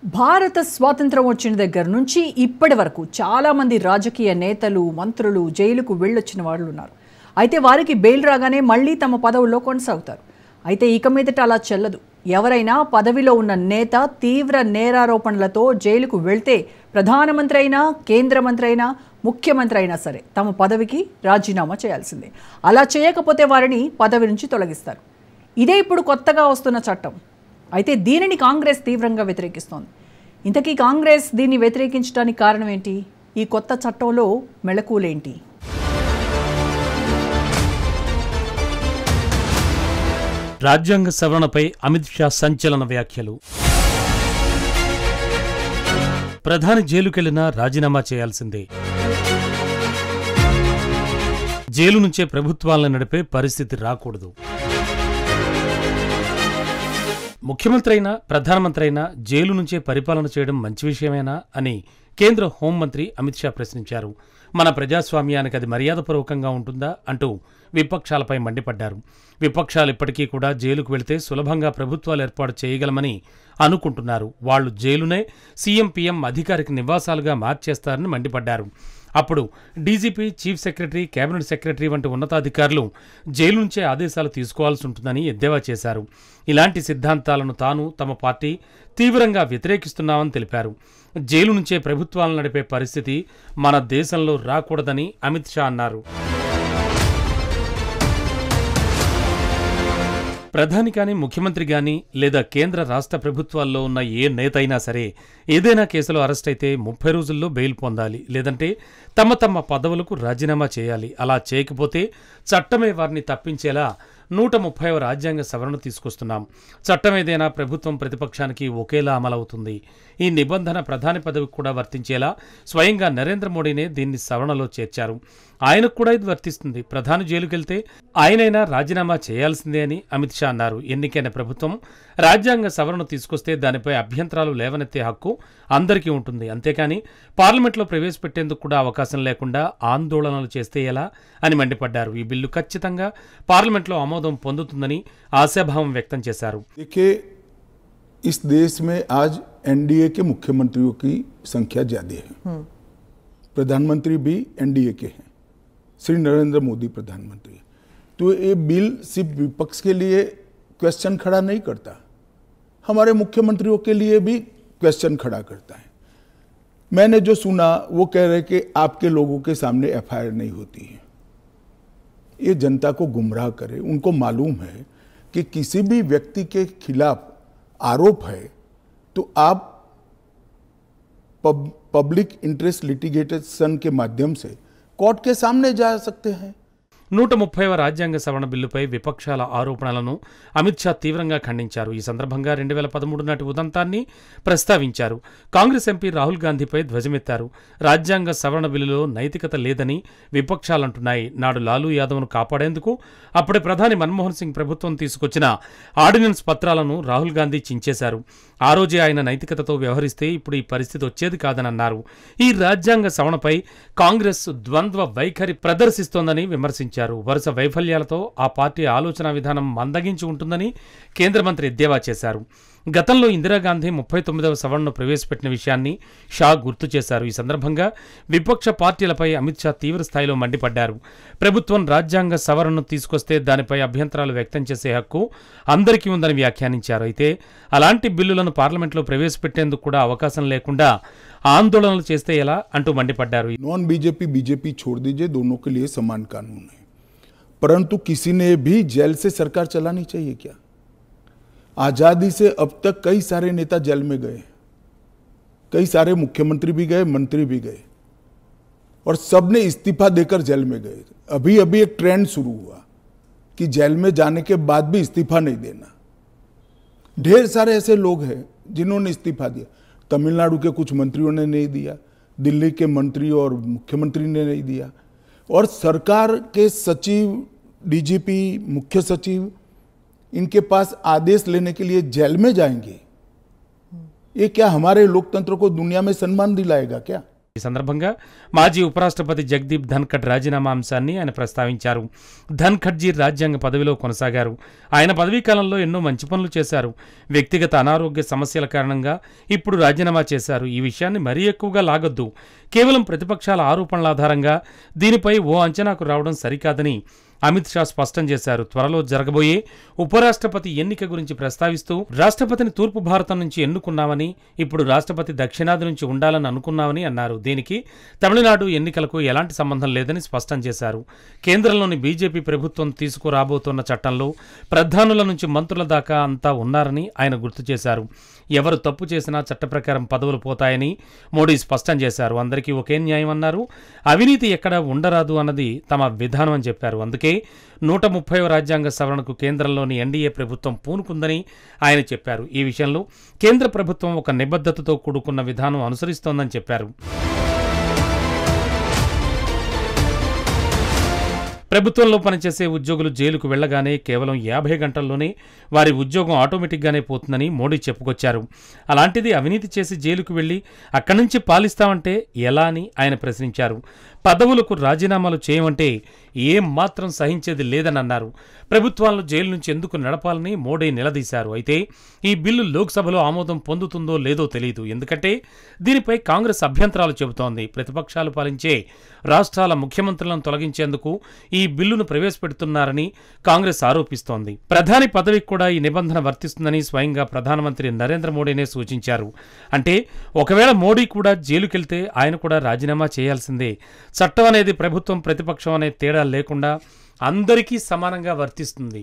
భారత స్వాతంత్రం వచ్చిన దగ్గర నుంచి ఇప్పటి వరకు చాలామంది రాజకీయ నేతలు మంత్రులు జైలుకు వెళ్ళొచ్చిన వాళ్ళు ఉన్నారు. అయితే వారికి బెయిల్ రాగానే మళ్ళీ తమ పదవుల్లో కొనసాగుతారు. అయితే ఇక మీదట అలా చెల్లదు. ఎవరైనా పదవిలో ఉన్న నేత తీవ్ర నేరారోపణలతో జైలుకు వెళ్తే ప్రధానమంత్రి అయినా కేంద్ర మంత్రి అయినా ముఖ్యమంత్రి అయినా సరే తమ పదవికి రాజీనామా చేయాల్సిందే. అలా చేయకపోతే వారిని పదవి నుంచి తొలగిస్తారు. ఇదే ఇప్పుడు కొత్తగా వస్తున్న చట్టం. అయితే దీనిని కాంగ్రెస్ తీవ్రంగా వ్యతిరేకిస్తోంది. ఇంతకీ కాంగ్రెస్ దీన్ని వ్యతిరేకించడానికి కారణం ఏంటి? ఈ కొత్త చట్టంలో మెళకువలేంటి? రాజ్యాంగ సవరణపై అమిత్ షా సంచలన వ్యాఖ్యలు. ప్రధాని జైలుకెళ్లినా రాజీనామా చేయాల్సిందే. జైలు నుంచే ప్రభుత్వాలను నడిపే పరిస్థితి రాకూడదు. ముఖ్యమంత్రి అయినా ప్రధానమంత్రి అయినా జైలు నుంచే పరిపాలన చేయడం మంచి విషయమేనా అని కేంద్ర హోంమంత్రి అమిత్ షా ప్రశ్నించారు. మన ప్రజాస్వామ్యానికి అది మర్యాదపూర్వకంగా ఉంటుందా అంటూ విపక్షాలపై మండిపడ్డారు. విపక్షాలు ఇప్పటికీ కూడా జైలుకు వెళితే సులభంగా ప్రభుత్వాలు ఏర్పాటు చేయగలమని అనుకుంటున్నారు. వాళ్లు జైలునే సీఎం పీఎం అధికారిక నివాసాలుగా మార్చేస్తారని మండిపడ్డారు. అప్పుడు DGP, chief secretary, cabinet secretary వంటి ఉన్నతాధికారులు జైలు నుంచే ఆదేశాలు తీసుకోవాల్సి ఉంటుందని ఎద్దేవా చేశారు. ఇలాంటి సిద్ధాంతాలను తాను, తమ పార్టీ తీవ్రంగా వ్యతిరేకిస్తున్నామని తెలిపారు. జైలు నుంచే ప్రభుత్వాలను నడిపే పరిస్థితి మన దేశంలో రాకూడదని అమిత్ షా అన్నారు. ప్రధాని కానీ, ముఖ్యమంత్రి కానీ లేదా కేంద్ర రాష్ట్ర ప్రభుత్వాల్లో ఉన్న ఏ నేత అయినా సరే ఏదైనా కేసులో అరెస్ట్ అయితే 30 రోజుల్లో బెయిల్ పొందాలి. లేదంటే తమ పదవులకు రాజీనామా చేయాలి. అలా చేయకపోతే చట్టమే వారిని తప్పించేలా 130వ రాజ్యాంగ సవరణ తీసుకొస్తున్నాం. చట్టం ఏదైనా ప్రభుత్వం ప్రతిపక్షానికి ఒకేలా అమలవుతుంది. ఈ నిబంధన ప్రధాని పదవికి కూడా వర్తించేలా స్వయంగా నరేంద్ర మోడీనే దీన్ని సవరణలో చేర్చారు. ఆయనకు కూడా ఇది వర్తిస్తుంది. ప్రధాని జైలుకెళ్తే ఆయనైనా రాజీనామా చేయాల్సిందే అని అమిత్ షా అన్నారు. ఎన్నికైన ప్రభుత్వం రాజ్యాంగ సవరణ తీసుకొస్తే దానిపై అభ్యంతరాలు లేవనెత్తే హక్కు అందరికీ ఉంటుంది. అంతేకాని పార్లమెంట్లో ప్రవేశపెట్టేందుకు కూడా అవకాశం లేకుండా ఆందోళనలు చేస్తే ఎలా అని మండిపడ్డారు. ఈ బిల్లు ఖచ్చితంగా పార్లమెంట్లో ఆమోదం పొందుతుందని ఆశాభావం వ్యక్తం చేశారు. इस देश में आज एनडीए के मुख्यमंत्रियों की संख्या ज्यादा है. प्रधानमंत्री भी एनडीए के हैं. श्री नरेंद्र मोदी प्रधानमंत्री. तो ये बिल सिर्फ विपक्ष के लिए क्वेश्चन खड़ा नहीं करता, हमारे मुख्यमंत्रियों के लिए भी क्वेश्चन खड़ा करता है. मैंने जो सुना वो कह रहे कि आपके लोगों के सामने एफआईआर नहीं होती है. ये जनता को गुमराह करे. उनको मालूम है कि किसी भी व्यक्ति के खिलाफ आरोप है तो आप पब्लिक इंटरेस्ट लिटिगेशन के माध्यम से कोर्ट के सामने जा सकते हैं. 130వ రాజ్యాంగ సవరణ బిల్లుపై విపక్షాల ఆరోపణలను అమిత్ షా తీవ్రంగా ఖండించారు. ఈ సందర్భంగా 2013 నాటి ఉదంతాన్ని ప్రస్తావించారు. కాంగ్రెస్ ఎంపీ రాహుల్ గాంధీపై ధ్వజమెత్తారు. రాజ్యాంగ సవరణ బిల్లులో నైతికత లేదని విపక్షాలంటున్నాయి. నాడు లాలూ యాదవ్ను కాపాడేందుకు అప్పటి ప్రధాని మన్మోహన్ సింగ్ ప్రభుత్వం తీసుకొచ్చిన ఆర్డినెన్స్ పత్రాలను రాహుల్ గాంధీ చించేశారు. ఆ రోజే ఆయన నైతికతతో వ్యవహరిస్తే ఇప్పుడు ఈ పరిస్థితి వచ్చేది కాదని అన్నారు. ఈ రాజ్యాంగ సవరణపై కాంగ్రెస్ ద్వంద్వ వైఖరి ప్రదర్శిస్తోందని విమర్శించారు. వరుస వైఫల్యాలతో ఆ పార్టీ ఆలోచన విధానం మందగించి ఉంటుందని కేంద్ర మంత్రి ఎద్దేవా చేశారు. గతంలో ఇందిరాగాంధీ 39వ సవరణను ప్రవేశపెట్టిన విషయాన్ని షా గుర్తు చేశారు. ఈ సందర్భంగా విపక్ష పార్టీలపై అమిత్ షా తీవ్ర స్థాయిలో మండిపడ్డారు. ప్రభుత్వం రాజ్యాంగ సవరణను తీసుకొస్తే దానిపై అభ్యంతరాలు వ్యక్తం చేసే హక్కు అందరికీ ఉందని వ్యాఖ్యానించారు. అయితే అలాంటి బిల్లులను పార్లమెంట్లో ప్రవేశపెట్టేందుకు కూడా అవకాశం లేకుండా ఆందోళనలు చేస్తే ఎలా అంటూ మండిపడ్డారు. नॉन बीजेपी छोड़ दीजिए, दोनों के लिए समान कानून है. परंतु किसी ने भी जेल से सरकार चलानी चाहिए क्या? आजादी से अब तक कई सारे नेता जेल में गए, कई सारे मुख्यमंत्री भी गए, मंत्री भी गए और सब ने इस्तीफा देकर जेल में गए. अभी एक ट्रेंड शुरू हुआ कि जेल में जाने के बाद भी इस्तीफा नहीं देना. ढेर सारे ऐसे लोग हैं जिन्होंने इस्तीफा दिया. तमिलनाडु के कुछ मंत्रियों ने नहीं दिया, दिल्ली के मंत्री और मुख्यमंत्री ने नहीं दिया, और सरकार के सचिव, डीजीपी, मुख्य सचिव इनके पास आदेश लेने के लिए जेल में जाएंगे. ये क्या हमारे लोकतंत्र को दुनिया में सम्मान दिलाएगा क्या? ఈ సందర్భంగా మాజీ ఉపరాష్ట్రపతి జగదీప్ ధన్ఖడ్ రాజీనామా అంశాన్ని ఆయన ప్రస్తావించారు. ధన్ఖడ్జీ రాజ్యాంగ పదవిలో కొనసాగారు. ఆయన పదవీకాలంలో ఎన్నో మంచి పనులు చేశారు. వ్యక్తిగత అనారోగ్య సమస్యల కారణంగా ఇప్పుడు రాజీనామా చేశారు. ఈ విషయాన్ని మరీ ఎక్కువగా లాగొద్దు. కేవలం ప్రతిపక్షాల ఆరోపణల ఆధారంగా దీనిపై ఓ అంచనాకు రావడం సరికాదని అమిత్ షా స్పష్టం చేశారు. త్వరలో జరగబోయే ఉపరాష్ట్రపతి ఎన్నిక గురించి ప్రస్తావిస్తూ రాష్ట్రపతిని తూర్పు భారతం నుంచి ఎన్నుకున్నామని, ఇప్పుడు రాష్ట్రపతి దక్షిణాది నుంచి ఉండాలని అనుకున్నామని అన్నారు. దీనికి తమిళనాడు ఎన్నికలకు ఎలాంటి సంబంధం లేదని స్పష్టం చేశారు. కేంద్రంలోని బీజేపీ ప్రభుత్వం తీసుకురాబోతున్న చట్టంలో ప్రధానుల నుంచి మంత్రుల దాకా అంతా ఉన్నారని ఆయన గుర్తు చేశారు. ఎవరు తప్పు చేసినా చట్ట ప్రకారం పదవులు పోతాయని మోడీ స్పష్టం చేశారు. అందరికీ ఒకే న్యాయం అన్నారు. అవినీతి ఎక్కడా ఉండరాదు అన్నది తమ విధానం అని చెప్పారు. అందుకే 130వ రాజ్యాంగ సవరణకు కేంద్రంలోని ఎన్డీఏ ప్రభుత్వం పూనుకుందని ఆయన చెప్పారు. ఈ విషయంలో కేంద్ర ప్రభుత్వం ఒక నిబద్ధతతో కూడుకున్న విధానం అనుసరిస్తోందని చెప్పారు. ప్రభుత్వంలో పనిచేసే ఉద్యోగులు జైలుకు వెళ్లగానే కేవలం 50 గంటల్లోనే వారి ఉద్యోగం ఆటోమేటిక్గానే పోతుందని మోడీ చెప్పుకొచ్చారు. అలాంటిది అవినీతి చేసి జైలుకు వెళ్లి అక్కడి నుంచి పాలిస్తామంటే ఎలా అని ఆయన ప్రశ్నించారు. పదవులకు రాజీనామాలు చేయమంటే ఏం మాత్రం సహించేది లేదని అన్నారు. ప్రభుత్వాలను జైలు నుంచి ఎందుకు నడపాలని మోడీ నిలదీశారు. అయితే ఈ బిల్లు లోక్సభలో ఆమోదం పొందుతుందో లేదో తెలియదు. ఎందుకంటే దీనిపై కాంగ్రెస్ అభ్యంతరాలు చెబుతోంది. ప్రతిపక్షాలు పాలించే రాష్ట్రాల ముఖ్యమంత్రులను తొలగించేందుకు ఈ బిల్లును ప్రవేశపెడుతున్నారని కాంగ్రెస్ ఆరోపిస్తోంది. ప్రధాని పదవికి కూడా ఈ నిబంధన వర్తిస్తుందని స్వయంగా ప్రధానమంత్రి నరేంద్ర మోడీనే సూచించారు. అంటే ఒకవేళ మోడీ కూడా జైలుకెళ్తే ఆయన కూడా రాజీనామా చేయాల్సిందే. చట్టం అనేది ప్రభుత్వం ప్రతిపక్షం అనే తేడా లేకుండా అందరికీ సమానంగా వర్తిస్తుంది.